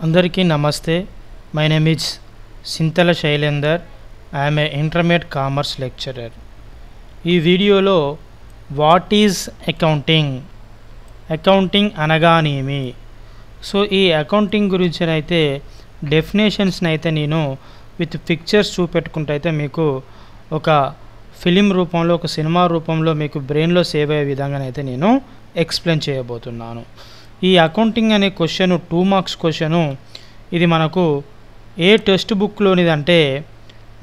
అందరికీ నమస్తే. My name is Sintala Shailender. I'm a intermediate commerce lecturer. ఈ వీడియోలో వాట్ ఈజ్ అకౌంటింగ్ అనగానేమి, సో ఈ అకౌంటింగ్ గురించి అయితే డెఫినేషన్స్ని అయితే నేను విత్ పిక్చర్స్ చూపెట్టుకుంటూ అయితే మీకు ఒక ఫిలిం రూపంలో, ఒక సినిమా రూపంలో మీకు బ్రెయిన్లో సేవ్ అయ్యే విధంగానైతే నేను ఎక్స్ప్లెయిన్ చేయబోతున్నాను. ఈ అకౌంటింగ్ అనే క్వశ్చన్ 2 మార్క్స్ క్వశ్చను. ఇది మనకు ఏ టెక్స్ట్ బుక్లోనిదంటే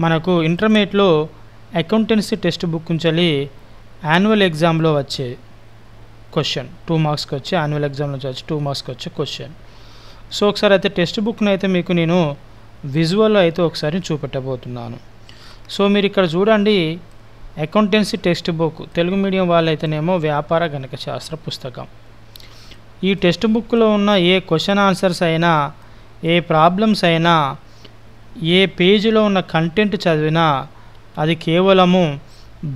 మనకు ఇంటర్మీడియట్లో అకౌంటెన్సీ టెక్స్ట్ బుక్ నుంచి యాన్యువల్ ఎగ్జామ్లో వచ్చే క్వశ్చన్. 2 మార్క్స్కి వచ్చి యాన్యువల్ ఎగ్జామ్లో వచ్చి 2 మార్క్స్కి వచ్చే క్వశ్చన్. సో ఒకసారి అయితే టెక్స్ట్ బుక్ని అయితే మీకు నేను విజువల్లో అయితే ఒకసారి చూపెట్టబోతున్నాను. సో మీరు ఇక్కడ చూడండి, accountancy textbook, Telugu medium వాళ్ళైతేనేమో వ్యాపార గణక శాస్త్ర పుస్తకం. ఈ టెక్స్ట్ బుక్లో ఉన్న ఏ క్వశ్చన్ ఆన్సర్స్ అయినా, ఏ ప్రాబ్లమ్స్ అయినా, ఏ పేజీలో ఉన్న కంటెంట్ చదివినా అది కేవలము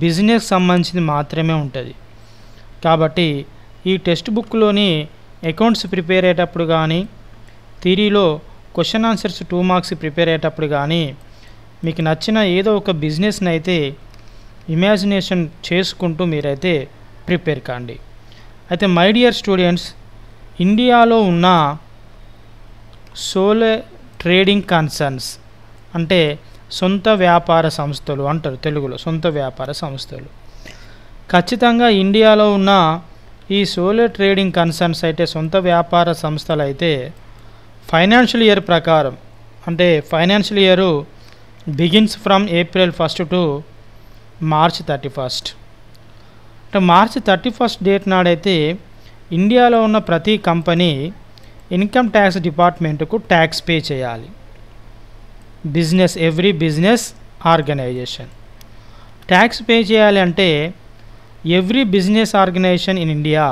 బిజినెస్ సంబంధించింది మాత్రమే ఉంటుంది. కాబట్టి ఈ టెక్స్ట్ బుక్లోని అకౌంట్స్ ప్రిపేర్ అయ్యేటప్పుడు కానీ, థియరీలో క్వశ్చన్ ఆన్సర్స్ 2 మార్క్స్ ప్రిపేర్ అయ్యేటప్పుడు కానీ మీకు నచ్చిన ఏదో ఒక బిజినెస్ని అయితే ఇమాజినేషన్ చేసుకుంటూ మీరైతే ప్రిపేర్ కాండి. అయితే మై డియర్ స్టూడెంట్స్, ఇండియాలో ఉన్న సోలో ట్రేడింగ్ కన్సర్న్స్ అంటే సొంత వ్యాపార సంస్థలు అంటారు తెలుగులో, సొంత వ్యాపార సంస్థలు. ఖచ్చితంగా ఇండియాలో ఉన్న ఈ సోలో ట్రేడింగ్ కన్సర్న్స్ అయితే సొంత వ్యాపార సంస్థలు అయితే ఫైనాన్షియల్ ఇయర్ ప్రకారం, అంటే financial year begins from April 1 to March 31. అంటే March 31 డేట్ నాడైతే ఇండియాలో ఉన్న ప్రతి కంపెనీ ఇన్కమ్ ట్యాక్స్ డిపార్ట్మెంట్కు ట్యాక్స్ పే చేయాలి. Every business organisation tax pay చేయాలి. అంటే every business organisation in India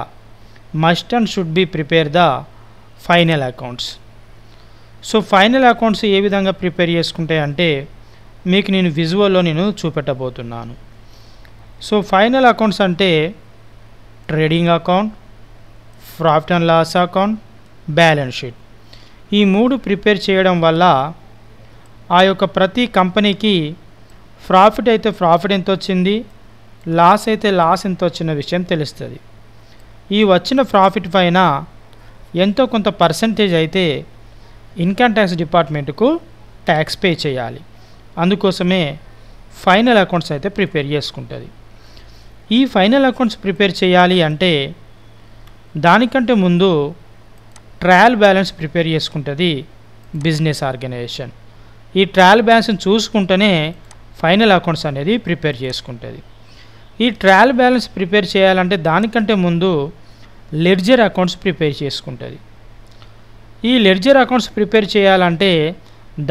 must and should be prepare the final accounts. So final accounts ఏ విధంగా ప్రిపేర్ చేసుకుంటాయి అంటే మీకు నేను విజువల్లో నేను చూపెట్టబోతున్నాను. సో ఫైనల్ అకౌంట్స్ అంటే trading account, profit and loss account, balance sheet. ఈ 3 ప్రిపేర్ చేయడం వల్ల ఆ యొక్క ప్రతి కంపెనీకి ప్రాఫిట్ అయితే ప్రాఫిట్ ఎంత వచ్చింది, లాస్ అయితే లాస్ ఎంత వచ్చిన విషయం తెలుస్తుంది. ఈ వచ్చిన ప్రాఫిట్ పైన ఎంతో కొంత పర్సంటేజ్ అయితే ఇన్కమ్ ట్యాక్స్ డిపార్ట్మెంట్కు ట్యాక్స్ పే చేయాలి. అందుకోసమే ఫైనల్ అకౌంట్స్ అయితే ప్రిపేర్ చేసుకుంటుంది. ఈ ఫైనల్ అకౌంట్స్ ప్రిపేర్ చేయాలి అంటే దానికంటే ముందు ట్రయల్ బ్యాలెన్స్ ప్రిపేర్ చేసుకుంటుంది బిజినెస్ ఆర్గనైజేషన్. ఈ ట్రయల్ బ్యాలెన్స్ని చూసుకుంటేనే ఫైనల్ అకౌంట్స్ అనేది ప్రిపేర్ చేసుకుంటుంది. ఈ ట్రయల్ బ్యాలెన్స్ ప్రిపేర్ చేయాలంటే దానికంటే ముందు లెడ్జర్ అకౌంట్స్ ప్రిపేర్ చేసుకుంటుంది. ఈ లెడ్జర్ అకౌంట్స్ ప్రిపేర్ చేయాలంటే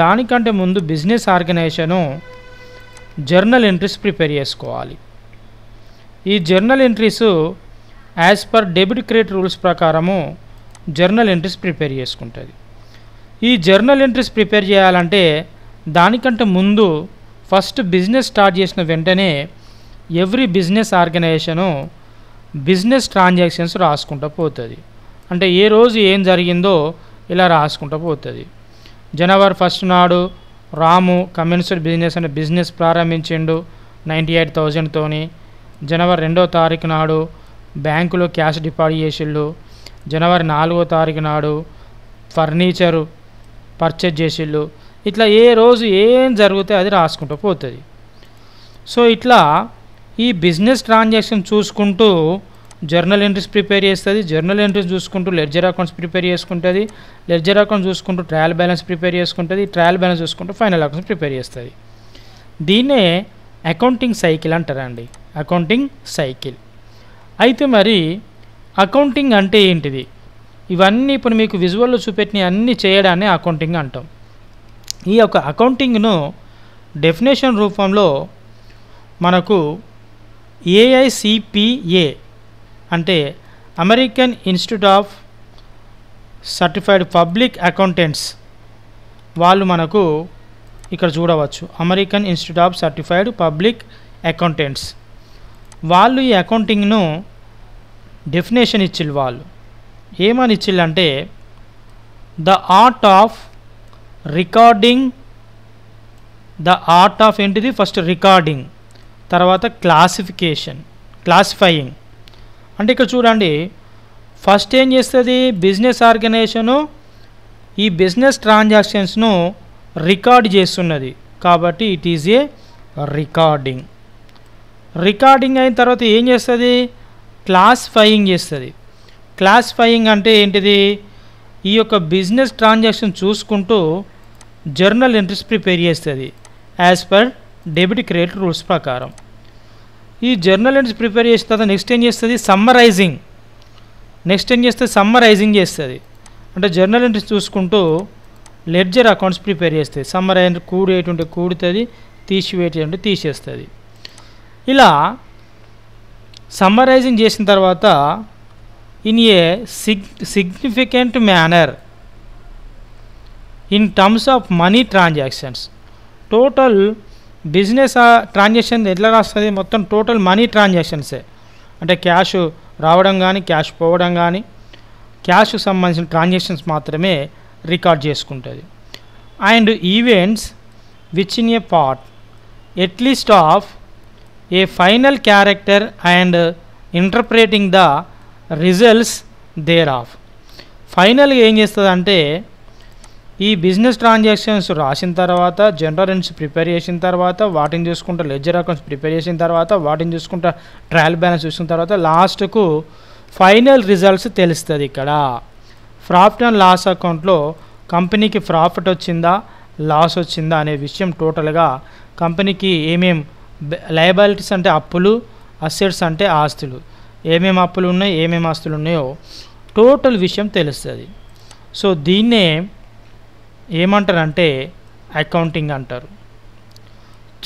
దానికంటే ముందు business organisation journal entries prepare చేసుకోవాలి. ఈ journal entries as per debit credit rules ప్రకారము జర్నల్ ఎంట్రీస్ ప్రిపేర్ చేసుకుంటుంది. ఈ జర్నల్ ఎంట్రీస్ ప్రిపేర్ చేయాలంటే దానికంటే ముందు ఫస్ట్ బిజినెస్ స్టార్ట్ చేసిన వెంటనే every business organisation business transactions రాసుకుంటూ పోతుంది. అంటే ఏ రోజు ఏం జరిగిందో ఇలా రాసుకుంటూ పోతుంది. January 1 నాడు రాము కమెన్స్డ్ బిజినెస్ అనే బిజినెస్ ప్రారంభించిండు 98,000తోని. January 2వ తారీఖు నాడు బ్యాంకులో క్యాష్ డిపాజిట్ చేసిళ్ళు. January 4వ తారీఖు నాడు ఫర్నిచరు పర్చేజ్ చేసిళ్ళు. ఇట్లా ఏ రోజు ఏం జరిగితే అది రాసుకుంటూ పోతుంది. సో ఇట్లా ఈ బిజినెస్ ట్రాన్సాక్షన్ చూసుకుంటూ జర్నల్ ఎంట్రీస్ ప్రిపేర్ చేస్తుంది. జర్నల్ ఎంట్రీస్ చూసుకుంటూ లెడ్జర్ అకౌంట్స్ ప్రిపేర్ చేసుకుంటుంది. లెడ్జర్ అకౌంట్స్ చూసుకుంటూ ట్రయల్ బ్యాలెన్స్ ప్రిపేర్ చేసుకుంటుంది. ట్రయల్ బ్యాలెన్స్ చూసుకుంటూ ఫైనల్ అకౌంట్స్ ప్రిపేర్ చేస్తుంది. దీన్నే అకౌంటింగ్ సైకిల్ అంటారండి, అకౌంటింగ్ సైకిల్. అయితే మరి అకౌంటింగ్ అంటే ఏంటిది? ఇవన్నీ ఇప్పుడు మీకు విజువల్లో చూపెట్టిన అన్నీ చేయడాన్ని అకౌంటింగ్ అంటాం. ఈ యొక్క అకౌంటింగ్ను డెఫినేషన్ రూపంలో మనకు AICPA అంటే American institute of certified public accountants వాళ్ళు మనకు ఇక్కడ చూడవచ్చు. American institute of certified public accountants వాళ్ళు ఈ అకౌంటింగ్ను డెఫినేషన్ ఇచ్చిళ్ళు. వాళ్ళు ఏమని ఇచ్చిళ్ళు అంటే the art of recording, the art of ఏంటిది ఫస్ట్ రికార్డింగ్, తర్వాత క్లాసిఫైయింగ్. అంటే ఇక్కడ చూడండి, ఫస్ట్ ఏం చేస్తుంది బిజినెస్ ఆర్గనైజేషను ఈ బిజినెస్ ట్రాన్సాక్షన్స్ను రికార్డ్ చేస్తున్నది కాబట్టి it is a recording. Recording అయిన తర్వాత ఏం చేస్తుంది క్లాసిఫైయింగ్ చేస్తుంది. క్లాసిఫైయింగ్ అంటే ఏంటిది ఈ యొక్క బిజినెస్ ట్రాన్సాక్షన్ చూసుకుంటూ జర్నల్ ఎంట్రీస్ ప్రిపేర్ చేస్తుంది as per debit credit rules ప్రకారం. ఈ జర్నల్ ఎంట్రీస్ ప్రిపేర్ చేసిన తర్వాత నెక్స్ట్ ఏం చేస్తుంది సమ్మరైజింగ్ చేస్తుంది. అంటే జర్నల్ ఎంట్రీస్ చూసుకుంటూ లెడ్జర్ అకౌంట్స్ ప్రిపేర్ చేస్తుంది. సమ్మరైజ్ కూడేటుంటే కూడుతుంది, తీసివేటుంటే తీసేస్తుంది. ఇలా సమ్మరైజింగ్ చేసిన తర్వాత in a significant manner in terms of money transactions, total business transaction ఎట్లా రాస్తుంది మొత్తం టోటల్ మనీ ట్రాన్సాక్షన్సే. అంటే క్యాష్ రావడం కానీ క్యాష్ పోవడం కానీ క్యాష్కు సంబంధించిన ట్రాన్సాక్షన్స్ మాత్రమే రికార్డ్ చేసుకుంటుంది. And events which in a part at least of a final character and interpreting the results thereof. ఫైనల్గా ఏం చేస్తుంది అంటే ఈ బిజినెస్ ట్రాన్సాక్షన్స్ రాసిన తర్వాత జనరల్ ఎంట్రీస్ ప్రిపేర్ చేసిన తర్వాత వాటిని చూసుకుంటా లెడ్జర్ అకౌంట్స్ ప్రిపేర్ చేసిన తర్వాత వాటిని చూసుకుంటా ట్రయల్ బ్యాలెన్స్ చూసిన తర్వాత లాస్ట్కు ఫైనల్ రిజల్ట్స్ తెలుస్తుంది. ఇక్కడ ప్రాఫిట్ అండ్ లాస్ అకౌంట్లో కంపెనీకి ప్రాఫిట్ వచ్చిందా లాస్ వచ్చిందా అనే విషయం టోటల్గా కంపెనీకి ఏమేం లయబిలిటీస్ అంటే అప్పులు, అసెట్స్ అంటే ఆస్తులు, ఏమేమి అప్పులు ఉన్నాయి ఏమేమి ఆస్తులు ఉన్నాయో టోటల్ విషయం తెలుస్తుంది. సో దీన్నే ఏమంటారంటే అకౌంటింగ్ అంటారు.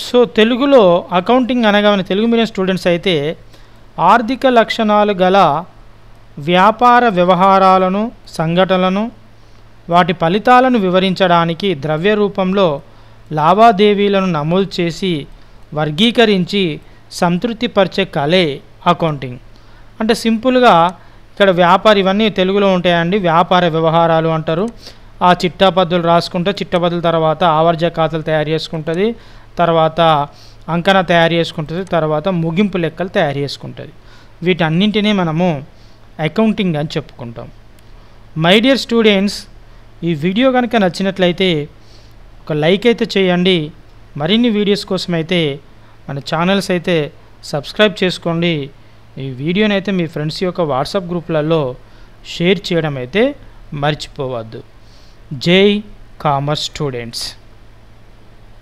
సో తెలుగులో అకౌంటింగ్ అనగానే తెలుగు మీడియం స్టూడెంట్స్ అయితే ఆర్థిక లక్షణాలు గల వ్యాపార వ్యవహారాలను, సంఘటనలను, వాటి ఫలితాలను వివరించడానికి ద్రవ్య రూపంలో లావాదేవీలను నమోదు చేసి వర్గీకరించి సంతృప్తిపరిచే కళే అకౌంటింగ్. అంటే సింపుల్గా ఇక్కడ వ్యాపార ఇవన్నీ తెలుగులో ఉంటాయండి. వ్యాపార వ్యవహారాలు అంటారు. ఆ చిట్టాపద్దులు రాసుకుంటే చిట్టపద్దుల తర్వాత ఆవర్జ ఖాతాలు తయారు చేసుకుంటుంది, తర్వాత అంకణ తయారు చేసుకుంటుంది, తర్వాత ముగింపు లెక్కలు తయారు చేసుకుంటుంది. వీటన్నింటినీ మనము అకౌంటింగ్ అని చెప్పుకుంటాం. మై డియర్ స్టూడెంట్స్, ఈ వీడియో కనుక నచ్చినట్లయితే ఒక లైక్ అయితే చేయండి. మరిన్ని వీడియోస్ కోసం అయితే మన ఛానల్స్ అయితే సబ్స్క్రైబ్ చేసుకోండి. ఈ వీడియోని అయితే మీ ఫ్రెండ్స్ యొక్క వాట్సాప్ గ్రూపులలో షేర్ చేయడం అయితే మర్చిపోవద్దు. జై కామర్స్ స్టూడెంట్స్.